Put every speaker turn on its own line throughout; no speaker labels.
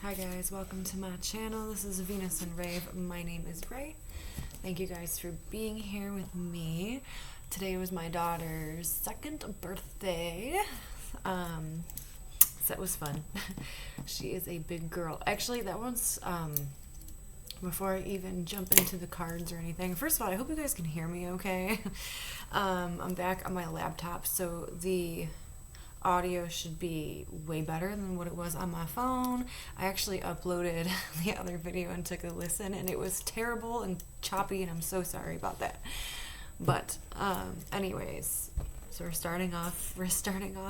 Hi guys, welcome to my channel. This is Venus and Rave. My name is Ray. Thank you guys for being here with me. Today was my daughter's second birthday. So that was fun. She is a big girl. Actually, that one's before I even jump into the cards or anything. First of all, I hope you guys can hear me okay. I'm back on my laptop, so the audio should be way better than what it was on my phone. I actually uploaded the other video and took a listen, and it was terrible and choppy, and I'm so sorry about that. But anyways, so we're starting off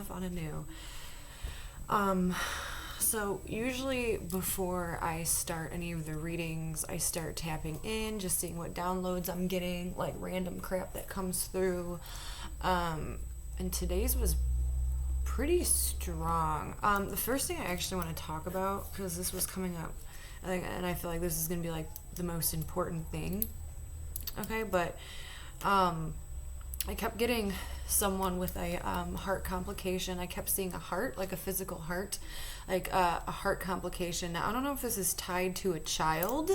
on a new. So usually before I start any of the readings, I start tapping in, just seeing what downloads I'm getting, like random crap that comes through. And today's was pretty strong. The first thing I actually want to talk about, because this was coming up, and I feel like this is going to be like the most important thing. Okay, but I kept getting someone with a heart complication. I kept seeing a heart, like a physical heart, like a heart complication. Now, I don't know if this is tied to a child,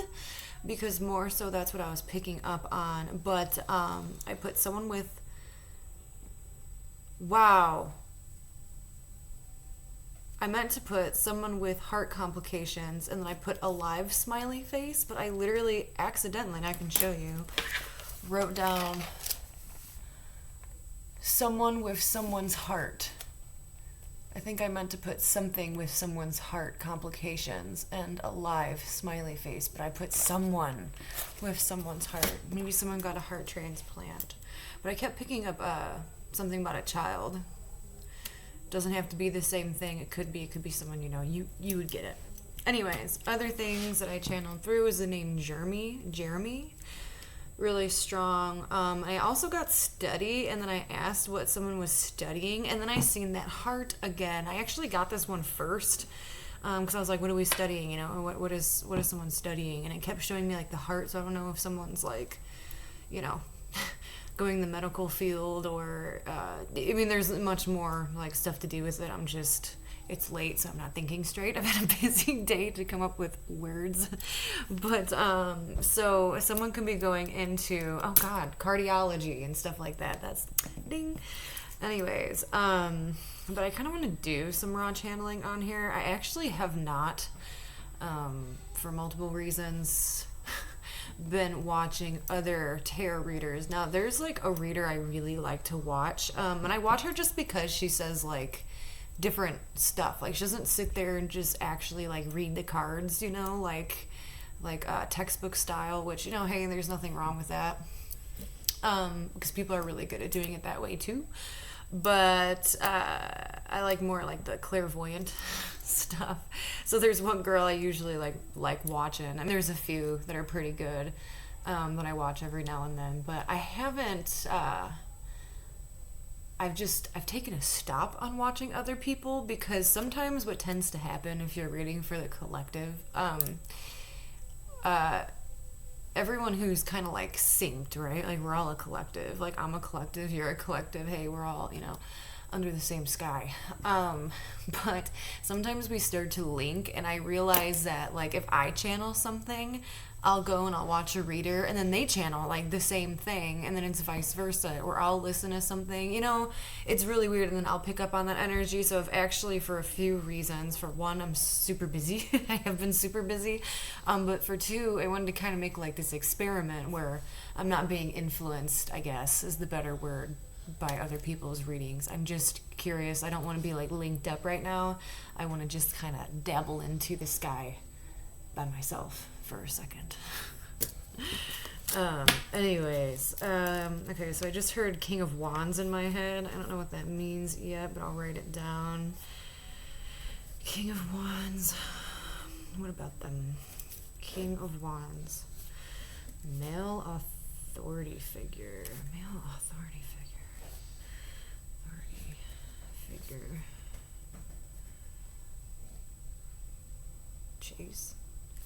because more so that's what I was picking up on. But I put someone with, wow. I meant to put someone with heart complications, and then I put a live smiley face, but I literally accidentally, and I can show you, wrote down someone with someone's heart. I think I meant to put something with someone's heart complications and a live smiley face, but I put someone with someone's heart. Maybe someone got a heart transplant. But I kept picking up something about a child. Doesn't have to be the same thing. It could be someone, you would get it. Anyways, other things that I channeled through is the name Jeremy. Really strong. I also got study, and then I asked what someone was studying, and then I seen that heart again. I actually got this one first, because I was like, what are we studying? What is someone studying? And it kept showing me like the heart, so I don't know if someone's like, going the medical field, or there's much more like stuff to do with it. It's late, so I'm not thinking straight. I've had a busy day to come up with words. But so someone could be going into, oh god, cardiology and stuff like that. That's ding. Anyways, but I kind of want to do some raw channeling on here. I actually have not, for multiple reasons, been watching other tarot readers. Now, there's like a reader I really like to watch, and I watch her just because she says like different stuff. Like, she doesn't sit there and just actually like read the cards, like textbook style, which hey, there's nothing wrong with that, because people are really good at doing it that way too. But I like more like the clairvoyant stuff. So there's one girl I usually like watching. I mean, there's a few that are pretty good that I watch every now and then, but I haven't. I've taken a stop on watching other people, because sometimes what tends to happen if you're reading for the collective, everyone who's kind of like synced, right? Like, we're all a collective. Like, I'm a collective, you're a collective. Hey, we're all, under the same sky. But sometimes we start to link, and I realize that like if I channel something, I'll go and I'll watch a reader, and then they channel like the same thing, and then it's vice versa, or I'll listen to something, it's really weird, and then I'll pick up on that energy. So I've actually, for a few reasons, for one, I'm super busy. I have been super busy, but for two, I wanted to kind of make like this experiment where I'm not being influenced, I guess is the better word, by other people's readings. I'm just curious. I don't want to be like linked up right now. I want to just kind of dabble into the sky by myself for a second. Anyways, okay, so I just heard King of Wands in my head. I don't know what that means yet, but I'll write it down. King of Wands. What about them? King of Wands. Male authority figure. Male authority figure.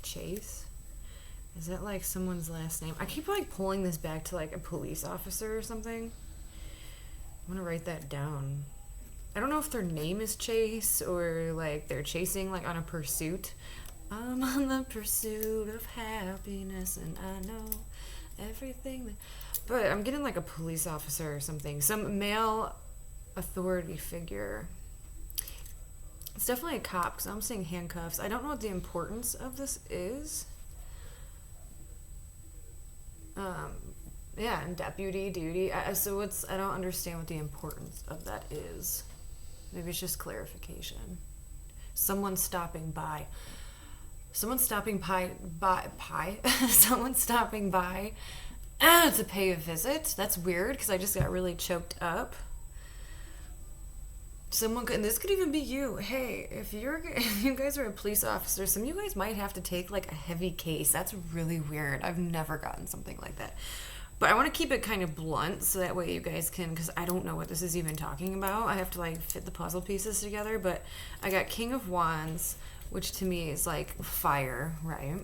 Chase? Is that like someone's last name? I keep like pulling this back to like a police officer or something. I'm gonna write that down. I don't know if their name is Chase, or like they're chasing like on a pursuit. I'm on the pursuit of happiness, and I know everything that... But I'm getting like a police officer or something. Some male authority figure. It's definitely a cop, because I'm seeing handcuffs. I don't know what the importance of this is. Yeah, and deputy duty. So I don't understand what the importance of that is. Maybe it's just clarification. Someone stopping by. Someone stopping by. Someone stopping by to pay a visit. That's weird, because I just got really choked up. Someone could, and this could even be you. Hey, if you guys are a police officer, some of you guys might have to take like a heavy case. That's really weird. I've never gotten something like that. But I want to keep it kind of blunt, so that way you guys can, because I don't know what this is even talking about. I have to like fit the puzzle pieces together. But I got King of Wands, which to me is like fire, right?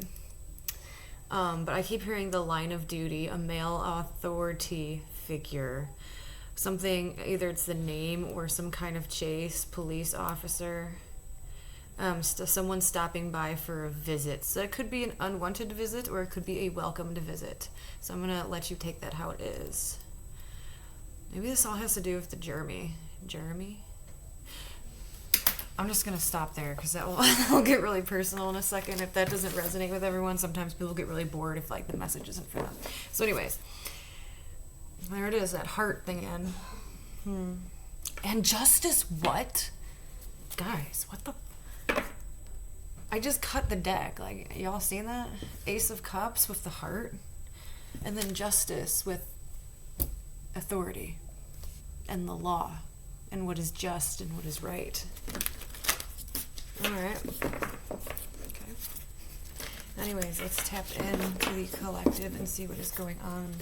But I keep hearing the line of duty, a male authority figure. Something, either it's the name or some kind of chase, police officer. Someone stopping by for a visit. So it could be an unwanted visit, or it could be a welcomed visit. So I'm going to let you take that how it is. Maybe this all has to do with the Jeremy. I'm just going to stop there, because that will get really personal in a second. If that doesn't resonate with everyone, sometimes people get really bored if like the message isn't for them. So anyways, there it is, that heart thing again. And justice, what? Guys, what the... I just cut the deck. Like, y'all seen that? Ace of Cups with the heart. And then justice with authority. And the law. And what is just and what is right. Alright. Okay. Anyways, let's tap into the collective and see what is going on.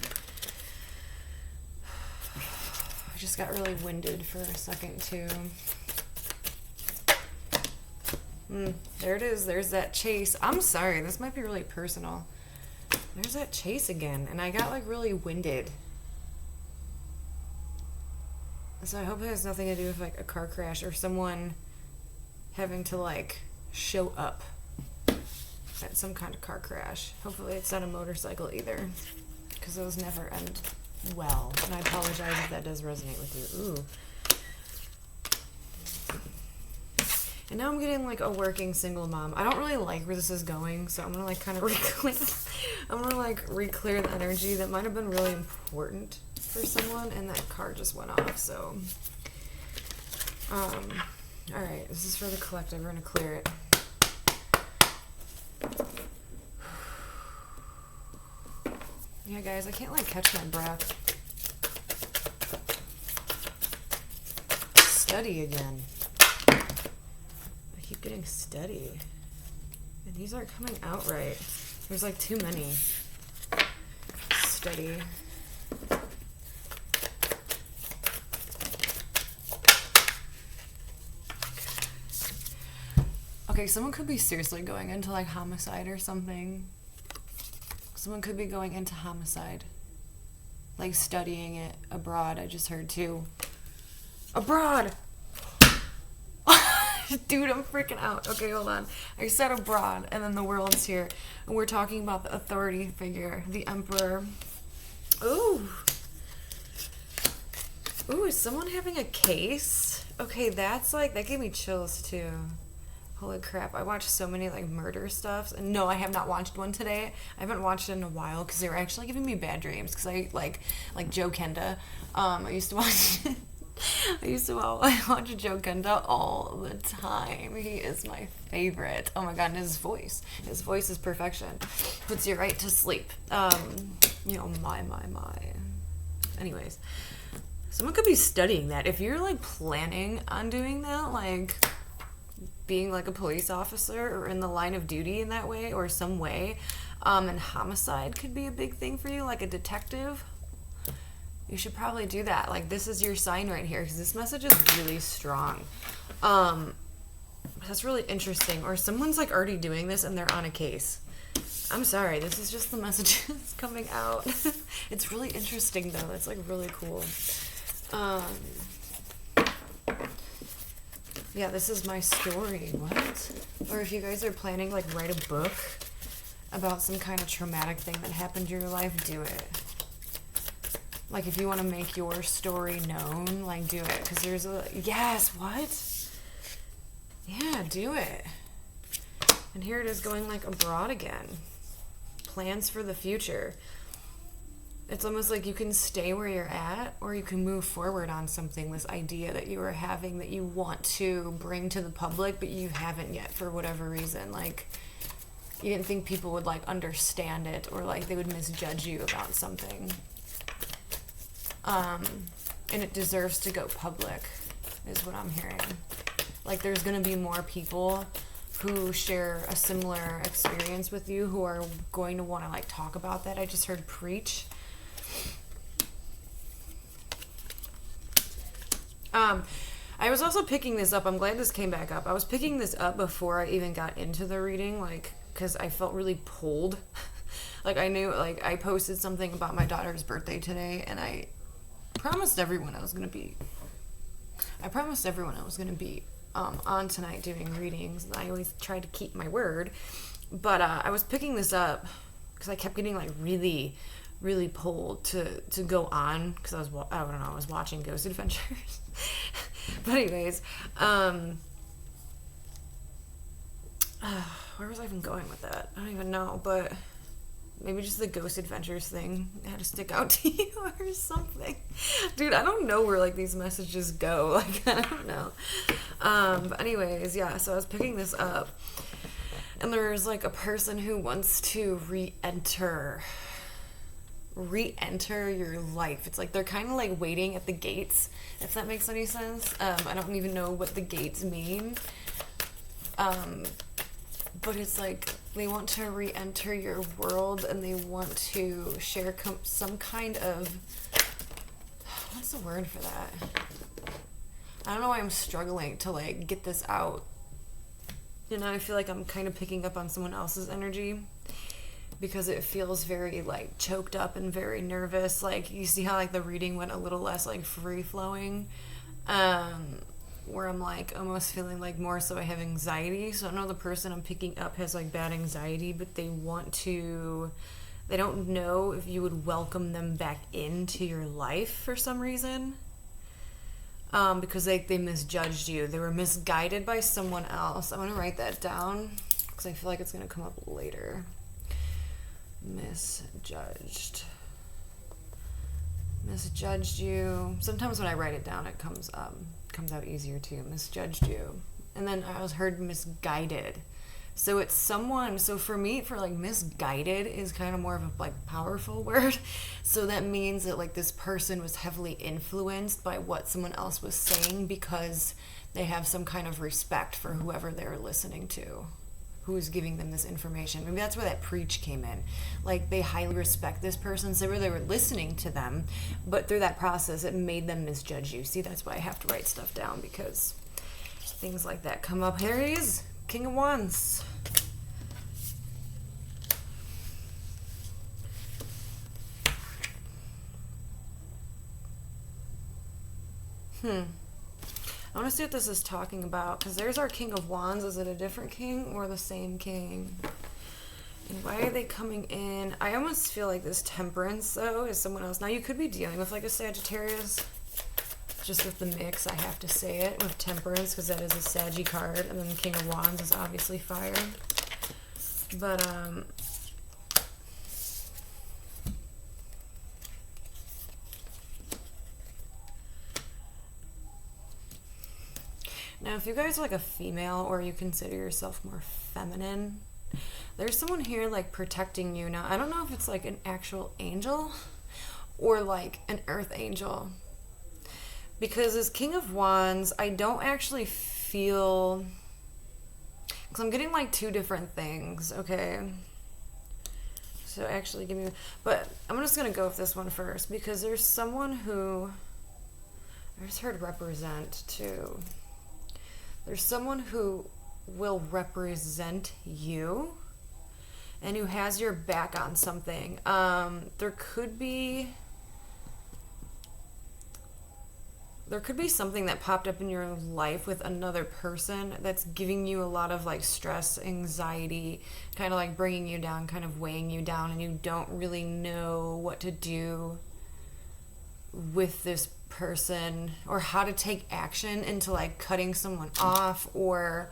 I just got really winded for a second, too. There it is. There's that chase. I'm sorry. This might be really personal. There's that chase again. And I got, like, really winded. So I hope it has nothing to do with, like, a car crash or someone having to, like, show up at some kind of car crash. Hopefully it's not a motorcycle either, because those never end well. And I apologize if that does resonate with you. Ooh. And now I'm getting like a working single mom. I don't really like where this is going, so I'm gonna like kind of re-clear the energy that might have been really important for someone, and that card just went off. So, all right, this is for the collective. We're gonna clear it. Yeah, guys, I can't like catch my breath. Study again. Keep getting steady, and these aren't coming out right. There's like too many. Steady. Okay, someone could be seriously going into like homicide or something. Someone could be going into homicide, like studying it abroad. I just heard too. Abroad. Dude, I'm freaking out. Okay, hold on. I said abroad, and then the world's here. And we're talking about the authority figure, the emperor. Ooh. Ooh, is someone having a case? Okay, that's like, that gave me chills too. Holy crap, I watched so many like murder stuffs. And no, I have not watched one today. I haven't watched it in a while because they were actually giving me bad dreams. Because I like Joe Kenda. I used to watch... watch Joe Kenda all the time. He is my favorite. Oh my god, and his voice is perfection. Puts you right to sleep. You know, my. Anyways, someone could be studying that. If you're like planning on doing that, like being like a police officer or in the line of duty in that way or some way, and homicide could be a big thing for you, like a detective. You should probably do that. Like, this is your sign right here, because this message is really strong. That's really interesting. Or someone's, like, already doing this, and they're on a case. I'm sorry. This is just the messages coming out. It's really interesting, though. It's, like, really cool. Yeah, this is my story. What? Or if you guys are planning, like, write a book about some kind of traumatic thing that happened in your life, do it. Like, if you want to make your story known, like, do it. Because there's a... Yes, what? Yeah, do it. And here it is going, like, abroad again. Plans for the future. It's almost like you can stay where you're at, or you can move forward on something, this idea that you are having that you want to bring to the public, but you haven't yet for whatever reason. Like, you didn't think people would, like, understand it, or, like, they would misjudge you about something. And it deserves to go public, is what I'm hearing. Like, there's going to be more people who share a similar experience with you who are going to want to, like, talk about that. I just heard preach. I was also picking this up. I'm glad this came back up. I was picking this up before I even got into the reading, like, because I felt really pulled. Like, I knew, like, I posted something about my daughter's birthday today, and I promised everyone I was going to be on tonight doing readings. I always try to keep my word. But I was picking this up because I kept getting, like, really, really pulled to go on, because I was watching Ghost Adventures. But anyways, where was I even going with that? I don't even know, but maybe just the Ghost Adventures thing had to stick out to you or something. Dude, I don't know where, like, these messages go. Like, I don't know. But anyways, yeah, so I was picking this up, and there's, like, a person who wants to re-enter your life. It's like they're kind of, like, waiting at the gates, if that makes any sense. I don't even know what the gates mean. But it's like they want to re-enter your world, and they want to share some kind of... What's the word for that? I don't know why I'm struggling to, like, get this out. You know, I feel like I'm kind of picking up on someone else's energy, because it feels very, like, choked up and very nervous. Like, you see how, like, the reading went a little less, like, free-flowing? Where I'm, like, almost feeling like more so I have anxiety. So I know the person I'm picking up has, like, bad anxiety, but they don't know if you would welcome them back into your life for some reason. Because they misjudged you. They were misguided by someone else. I'm going to write that down because I feel like it's going to come up later. Misjudged you. Sometimes when I write it down, it comes out easier too. Misjudged you. And then I heard misguided. So it's someone, so for me, like, misguided is kind of more of a, like, powerful word. So that means that, like, this person was heavily influenced by what someone else was saying, because they have some kind of respect for whoever they're listening to, who is giving them this information. Maybe that's where that preach came in. Like, they highly respect this person, so they were listening to them, but through that process, it made them misjudge you. See, that's why I have to write stuff down, because things like that come up. Here he is, King of Wands. I want to see what this is talking about, because there's our King of Wands. Is it a different king or the same king? And why are they coming in? I almost feel like this Temperance, though, is someone else. Now, you could be dealing with, like, a Sagittarius. Just with the mix, I have to say it, with Temperance, because that is a Saggy card. And then the King of Wands is obviously fire. But, now, if you guys are, like, a female, or you consider yourself more feminine, there's someone here, like, protecting you. Now, I don't know if it's, like, an actual angel or, like, an earth angel. Because as King of Wands, I don't actually feel... Because I'm getting, like, two different things, okay? So, actually, give me... But I'm just going to go with this one first, because there's someone who... I just heard represent, too. There's someone who will represent you and who has your back on something. There could be, there could be something that popped up in your life with another person that's giving you a lot of like stress, anxiety, kind of like bringing you down, kind of weighing you down, and you don't really know what to do with this person or how to take action into like cutting someone off, or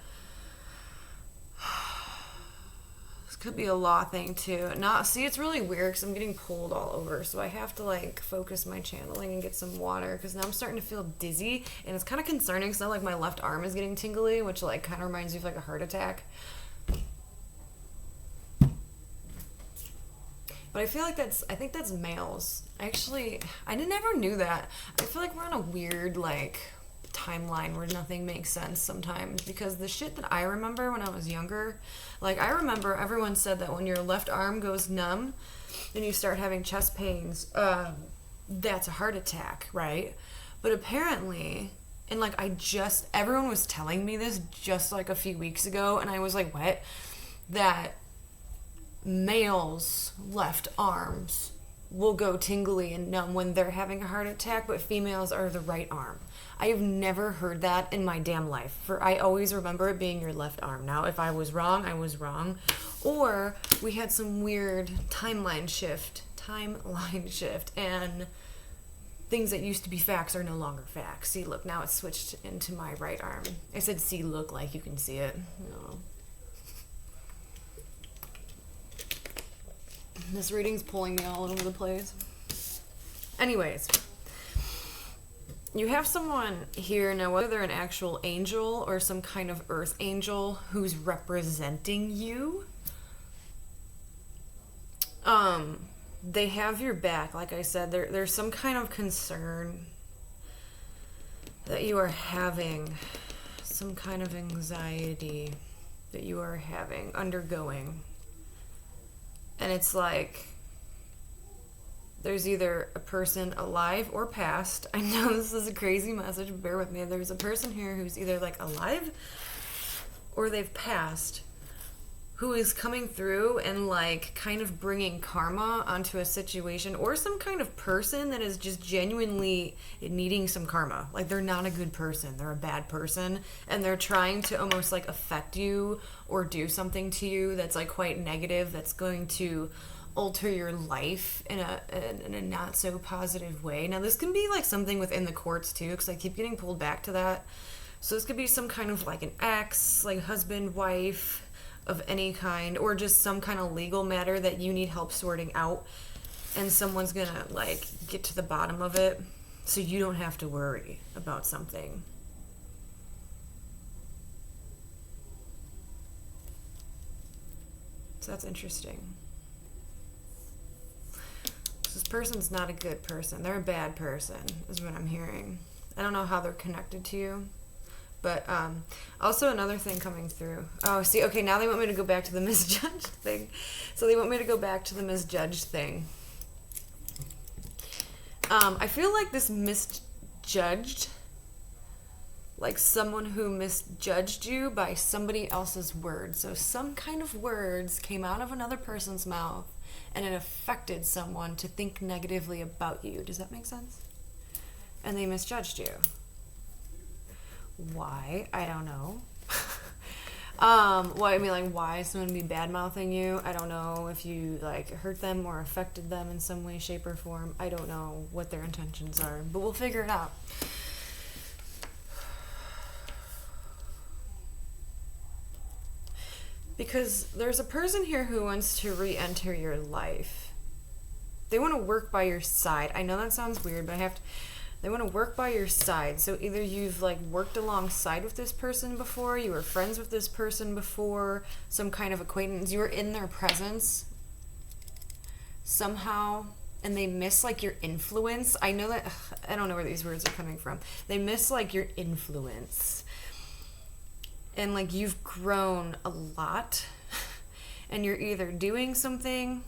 could be a law thing too. See, it's really weird because I'm getting pulled all over, so I have to like focus my channeling and get some water, because now I'm starting to feel dizzy, and it's kind of concerning because now like my left arm is getting tingly, which like kind of reminds me of like a heart attack. But I feel like I think that's males. Actually, I never knew that. I feel like we're on a weird like timeline where nothing makes sense sometimes, because the shit that I remember when I was younger, like I remember everyone said that when your left arm goes numb and you start having chest pains, that's a heart attack, right? But apparently, and like everyone was telling me this just like a few weeks ago, and I was like, what? That males' left arms will go tingly and numb when they're having a heart attack, but females are the right arm. I have never heard that in my damn life. I always remember it being your left arm. Now, if I was wrong, I was wrong. Or we had some weird timeline shift, and things that used to be facts are no longer facts. See, look, now it's switched into my right arm. I said see, look, like you can see it. No. This reading's pulling me all over the place. Anyways, you have someone here now, whether they're an actual angel or some kind of earth angel who's representing you. They have your back. Like I said, there's some kind of concern that you are having, some kind of anxiety that you are undergoing. And it's like there's either a person alive or past. I know this is a crazy message, but bear with me. There's a person here who's either like alive or they've passed, who is coming through and like kind of bringing karma onto a situation, or some kind of person that is just genuinely needing some karma. Like they're not a good person, they're a bad person, and they're trying to almost like affect you or do something to you that's like quite negative, that's going to alter your life in a not so positive way. Now this can be like something within the courts too, because I keep getting pulled back to that. So this could be some kind of like an ex, like husband, wife of any kind, or just some kind of legal matter that you need help sorting out, and someone's gonna like get to the bottom of it so you don't have to worry about something. So that's interesting. This person's not a good person. They're a bad person, is what I'm hearing. I don't know how they're connected to you. But also another thing coming through. Oh, see, okay, now they want me to go back to the misjudged thing. So they want me to go back to the misjudged thing. I feel like this misjudged, like someone who misjudged you by somebody else's words. So some kind of words came out of another person's mouth, and it affected someone to think negatively about you. Does that make sense? And they misjudged you. Why? I don't know. Well, I mean, like, why is someone be bad-mouthing you? I don't know if you, like, hurt them or affected them in some way, shape, or form. I don't know what their intentions are, but we'll figure it out. Because there's a person here who wants to re-enter your life. They want to work by your side. I know that sounds weird, but they want to work by your side. So either you've like worked alongside with this person before, you were friends with this person before, some kind of acquaintance, you were in their presence somehow, and they miss like your influence. I know that, I don't know where these words are coming from. They miss like your influence. And like you've grown a lot, and you're either doing something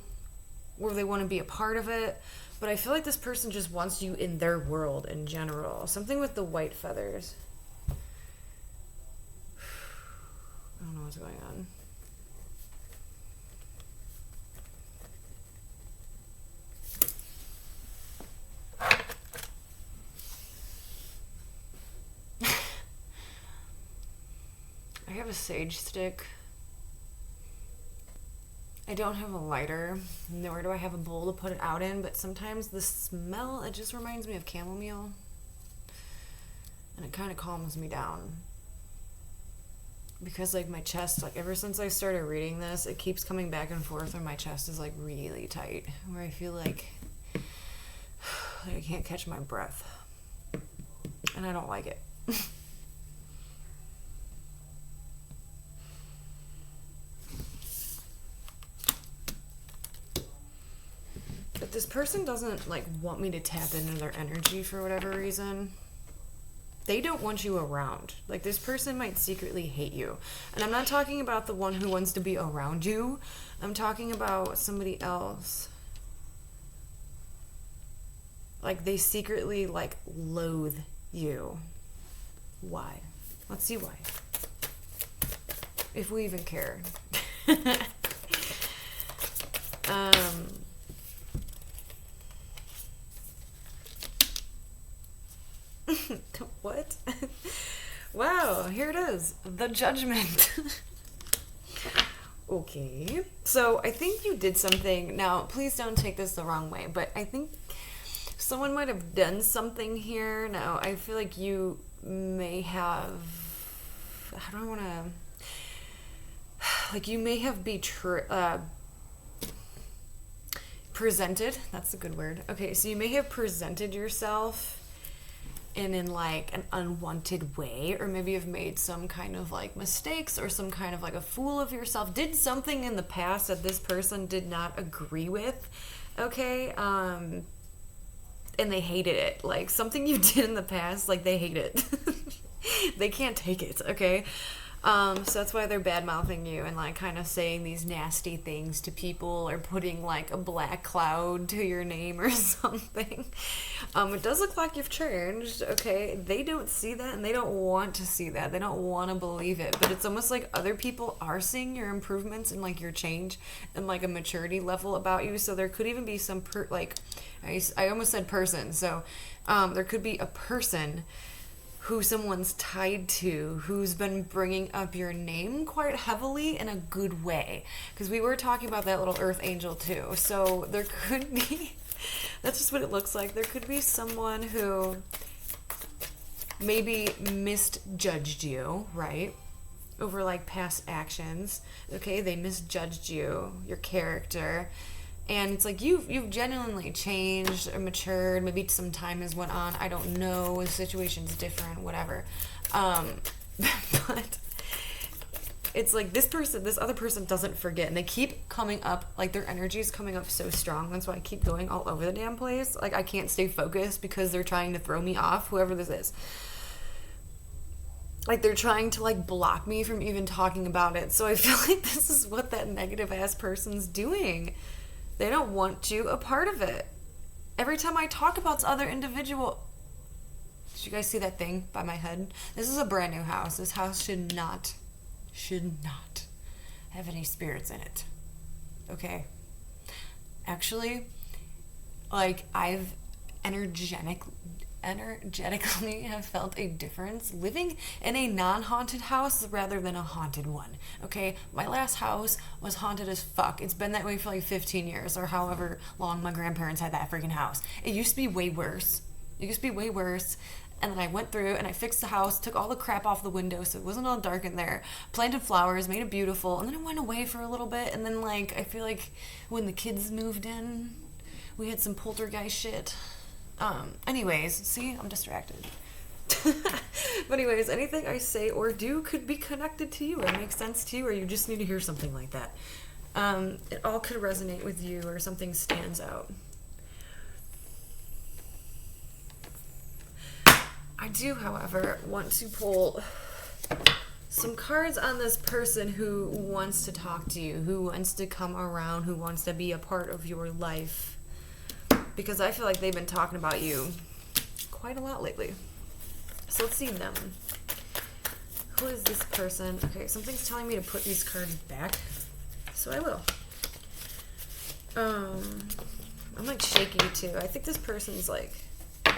or they want to be a part of it. But I feel like this person just wants you in their world in general. Something with the white feathers. I don't know what's going on. have a sage stick. I don't have a lighter, nor do I have a bowl to put it out in, but sometimes the smell, it just reminds me of chamomile. And it kind of calms me down. Because like my chest, like ever since I started reading this, it keeps coming back and forth and my chest is like really tight. Where I feel like I can't catch my breath. And I don't like it. But this person doesn't like want me to tap into their energy for whatever reason. They don't want you around. Like this person might secretly hate you. And I'm not talking about the one who wants to be around you. I'm talking about somebody else. Like they secretly like loathe you. Why? Let's see why. If we even care. What? Wow, here it is. The Judgment. Okay. So I think you did something. Now, please don't take this the wrong way, but I think someone might have done something here. Now, I feel like you may have... I don't want to... Like, you may have presented. That's a good word. Okay, so you may have presented yourself in like an unwanted way, or maybe you've made some kind of like mistakes or some kind of like a fool of yourself, did something in the past that this person did not agree with, okay, and they hated it, like something you did in the past, like they hate it. They can't take it, okay. So that's why they're bad-mouthing you and like kind of saying these nasty things to people or putting like a black cloud to your name or something. It does look like you've changed, okay? They don't see that and they don't want to see that. They don't want to believe it, but it's almost like other people are seeing your improvements and like your change and like a maturity level about you. So there could even be some I almost said person. So there could be a person who someone's tied to, who's been bringing up your name quite heavily in a good way. Because we were talking about that little earth angel too. So there could be, that's just what it looks like. There could be someone who maybe misjudged you, right? Over like past actions. Okay, they misjudged you, your character. And it's like you've genuinely changed or matured. Maybe some time has went on. I don't know. The situation's different, whatever. But it's like this other person doesn't forget. And they keep coming up, like their energy is coming up so strong. That's why I keep going all over the damn place. Like I can't stay focused because they're trying to throw me off, whoever this is. Like they're trying to like block me from even talking about it. So I feel like this is what that negative ass person's doing. They don't want you a part of it. Every time I talk about this other individual... Did you guys see that thing by my head? This is a brand new house. This house should not have any spirits in it. Okay? Actually, like, I've energetically have felt a difference living in a non-haunted house rather than a haunted one. Okay, my last house was haunted as fuck. It's been that way for like 15 years or however long my grandparents had that freaking house. It used to be way worse. And then I went through and I fixed the house, took all the crap off the window so it wasn't all dark in there, planted flowers, made it beautiful, and then I went away for a little bit. And then like I feel like when the kids moved in, we had some poltergeist shit. Anyways, see, I'm distracted. But anyways, anything I say or do could be connected to you or make sense to you, or you just need to hear something like that. It all could resonate with you or something stands out. I do, however, want to pull some cards on this person who wants to talk to you, who wants to come around, who wants to be a part of your life. Because I feel like they've been talking about you quite a lot lately. So let's see them. Who is this person? Okay, something's telling me to put these cards back. So I will. I'm like shaky too. I think this person's like, I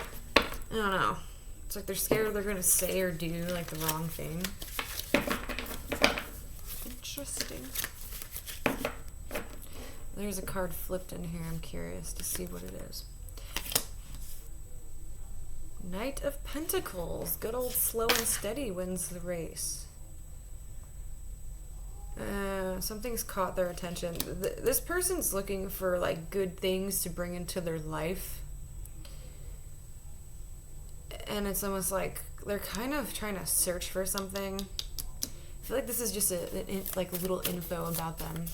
don't know. It's like they're scared they're going to say or do like the wrong thing. Interesting. There's a card flipped in here. I'm curious to see what it is. Knight of Pentacles. Good old slow and steady wins the race. Something's caught their attention. This person's looking for like good things to bring into their life. And it's almost like they're kind of trying to search for something. I feel like this is just like little info about them.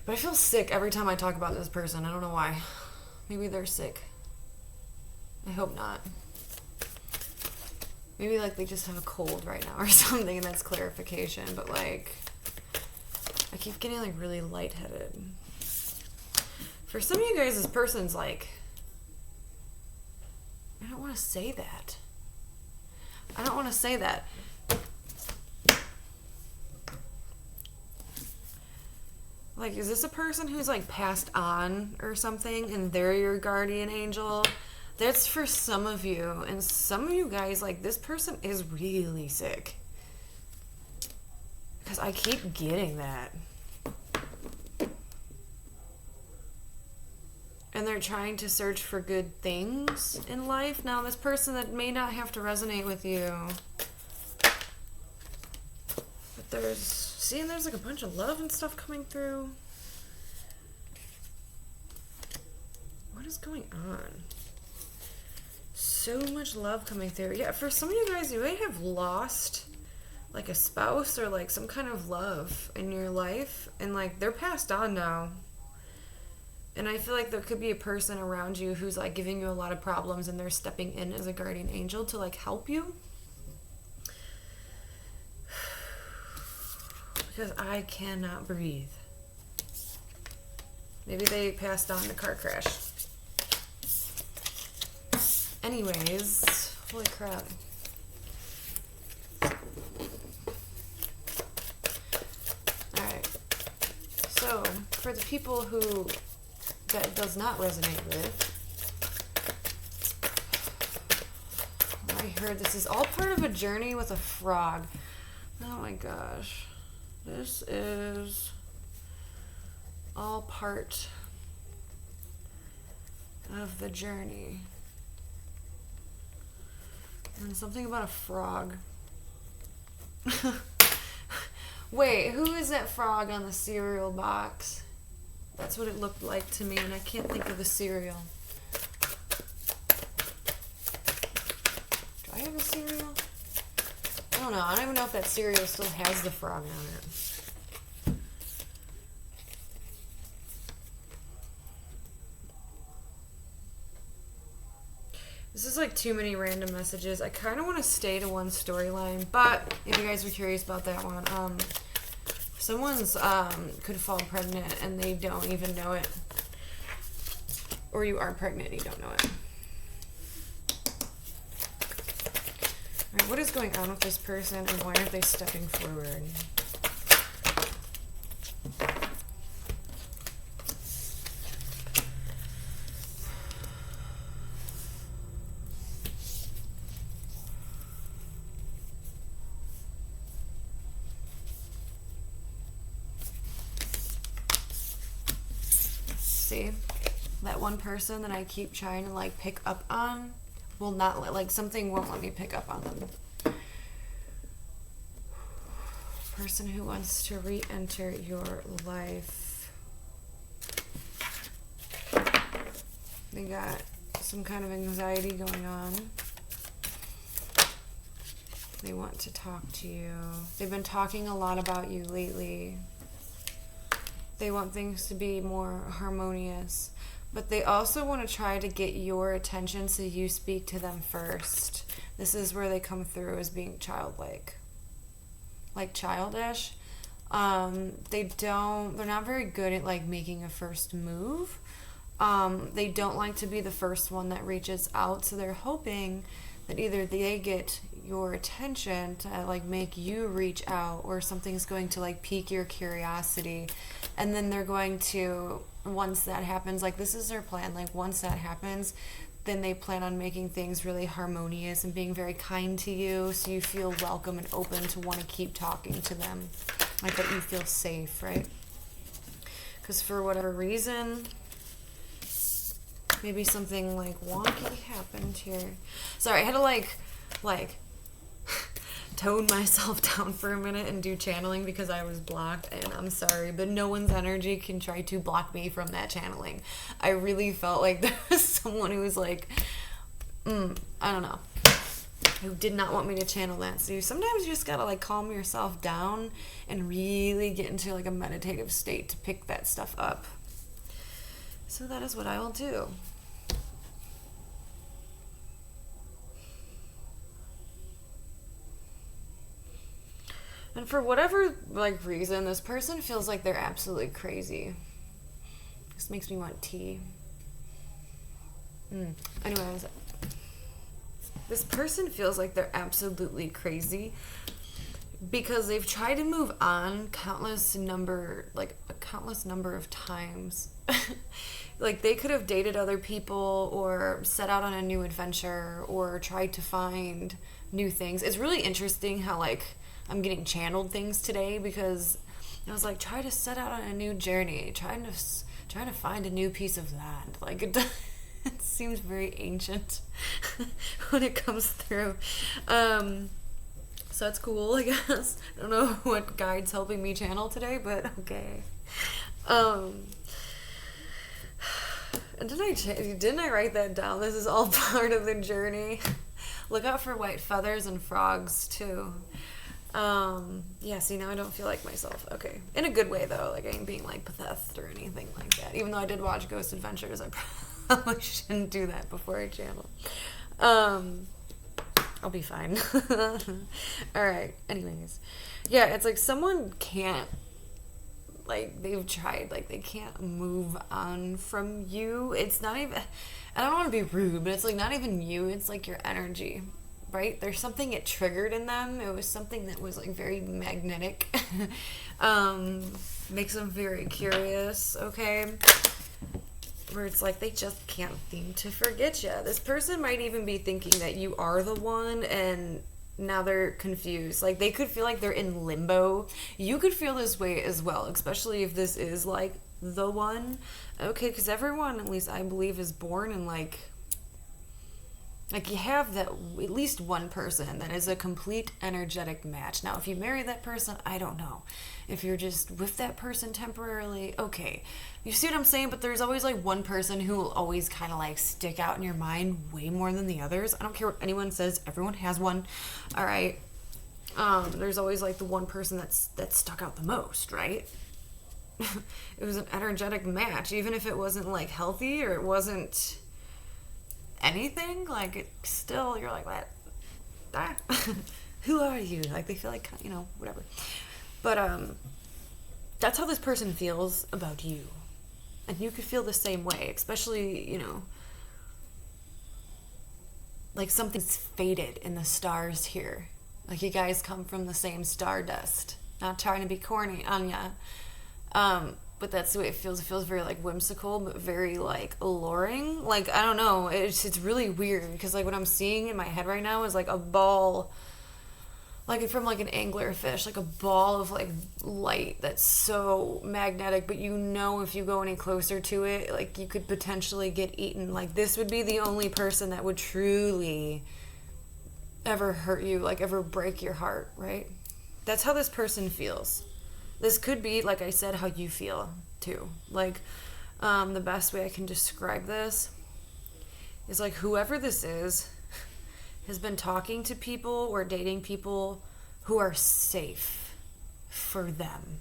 But I feel sick every time I talk about this person. I don't know why. Maybe they're sick. I hope not. Maybe like they just have a cold right now or something, and that's clarification. But like, I keep getting like really lightheaded. For some of you guys, this person's like, I don't want to say that. I don't want to say that. Like, is this a person who's like passed on or something and they're your guardian angel? That's for some of you. And some of you guys, like, this person is really sick. Because I keep getting that. And they're trying to search for good things in life. Now, this person that may not have to resonate with you. But there's like a bunch of love and stuff coming through. What is going on? So much love coming through. Yeah, for some of you guys, you may have lost like a spouse or like some kind of love in your life. And like they're passed on now. And I feel like there could be a person around you who's like giving you a lot of problems and they're stepping in as a guardian angel to like help you. Because I cannot breathe. Maybe they passed on the car crash. Anyways, holy crap. Alright. So, for the people who that does not resonate with, I heard this is all part of a journey with a frog. Oh my gosh. This is all part of the journey. And something about a frog. Wait, who is that frog on the cereal box? That's what it looked like to me, and I can't think of the cereal. Do I have a cereal? I don't know. I don't even know if that cereal still has the frog on it. This is like too many random messages. I kind of want to stay to one storyline, but if you guys were curious about that one, someone's could fall pregnant and they don't even know it. Or you are pregnant and you don't know it. Alright, what is going on with this person and why aren't they stepping forward? See? That one person that I keep trying to like pick up on will not let, like something won't let me pick up on them. Person who wants to re-enter your life. They got some kind of anxiety going on. They want to talk to you. They've been talking a lot about you lately. They want things to be more harmonious. But they also want to try to get your attention so you speak to them first. This is where they come through as being childlike. Like childish. They're not very good at like making a first move. They don't like to be the first one that reaches out. So they're hoping that either they get your attention to like make you reach out, or something's going to like pique your curiosity. And then they're going to, once that happens, like this is their plan, like once that happens, then they plan on making things really harmonious and being very kind to you, so you feel welcome and open to want to keep talking to them. Like that you feel safe, right? Because for whatever reason, maybe something like wonky happened here. Sorry, I had to like tone myself down for a minute and do channeling because I was blocked, and I'm sorry, but no one's energy can try to block me from that channeling. I really felt like there was someone who was like, I don't know, who did not want me to channel that. So sometimes you just gotta like calm yourself down and really get into like a meditative state to pick that stuff up. So that is what I will do. And for whatever like reason, this person feels like they're absolutely crazy. This makes me want tea. Anyways, this person feels like they're absolutely crazy because they've tried to move on countless number of times. Like they could have dated other people or set out on a new adventure or tried to find new things. It's really interesting how like I'm getting channeled things today because I was like, try to set out on a new journey, trying to find a new piece of land. Like it seems very ancient when it comes through. So it's cool, I guess. I don't know what guide's helping me channel today, but okay. And didn't I write that down? This is all part of the journey. Look out for white feathers and frogs too. Yeah, see, now I don't feel like myself. Okay. In a good way, though. Like, I ain't being, like, possessed or anything like that. Even though I did watch Ghost Adventures, I probably shouldn't do that before I channel. I'll be fine. Alright, anyways. Yeah, it's like someone can't, like, they've tried, like, they can't move on from you. It's not even, I don't want to be rude, but it's, like, not even you. It's, like, your energy. Right? There's something it triggered in them. It was something that was like very magnetic. Makes them very curious, okay? Where it's like they just can't seem to forget you. This person might even be thinking that you are the one and now they're confused. Like they could feel like they're in limbo. You could feel this way as well, especially if this is like the one. Okay, because everyone, at least I believe, is born in like you have that at least one person that is a complete energetic match. Now, if you marry that person, I don't know. If you're just with that person temporarily, okay. You see what I'm saying? But there's always like one person who will always kind of like stick out in your mind way more than the others. I don't care what anyone says. Everyone has one. All right. There's always like the one person that stuck out the most, right? It was an energetic match, even if it wasn't like healthy or it wasn't anything, like it still, you're like, what? Who are you? Like they feel like, you know, whatever. But that's how this person feels about you, and you could feel the same way, especially, you know, like something's faded in the stars here, like you guys come from the same stardust. Not trying to be corny, Anya, but that's the way it feels. It feels very like whimsical, but very like alluring. Like I don't know, it's really weird because like what I'm seeing in my head right now is like a ball, like from like an anglerfish, like a ball of like light that's so magnetic. But you know, if you go any closer to it, like you could potentially get eaten. Like this would be the only person that would truly ever hurt you, like ever break your heart, right? That's how this person feels. This could be, like I said, how you feel, too. Like, the best way I can describe this is, like, whoever this is has been talking to people or dating people who are safe for them.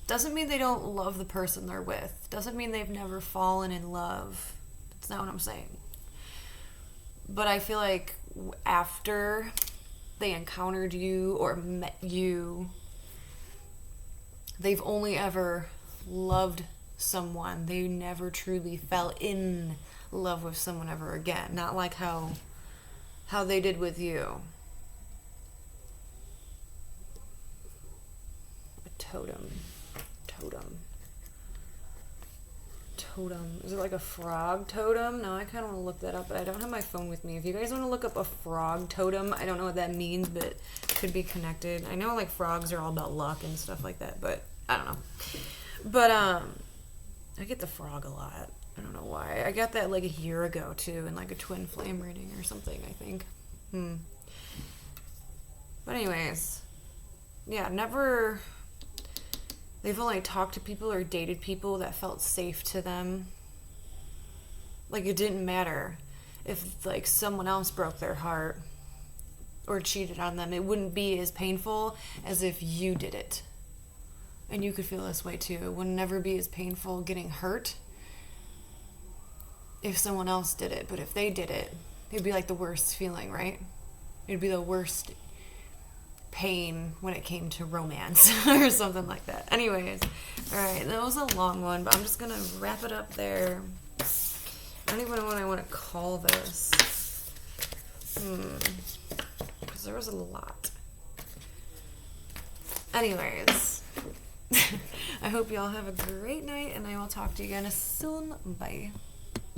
Doesn't mean they don't love the person they're with. Doesn't mean they've never fallen in love. That's not what I'm saying. But I feel like after they encountered you or met you, they've only ever loved someone. They never truly fell in love with someone ever again. Not like how they did with you. A totem. totem. Is it like a frog totem? No, I kind of want to look that up, but I don't have my phone with me. If you guys want to look up a frog totem, I don't know what that means, but it could be connected. I know like frogs are all about luck and stuff like that, but I don't know. But I get the frog a lot. I don't know why. I got that like a year ago too, in like a twin flame reading or something, I think. But anyways, yeah, never. They've only talked to people or dated people that felt safe to them. Like, it didn't matter if, like, someone else broke their heart or cheated on them. It wouldn't be as painful as if you did it. And you could feel this way, too. It would never be as painful getting hurt if someone else did it. But if they did it, it'd be, like, the worst feeling, right? It'd be the worst pain when it came to romance or something like that. Anyways, all right, that was a long one, but I'm just gonna wrap it up there. I don't even know what I want to call this, because there was a lot. Anyways, I hope y'all have a great night, and I will talk to you again soon. Bye.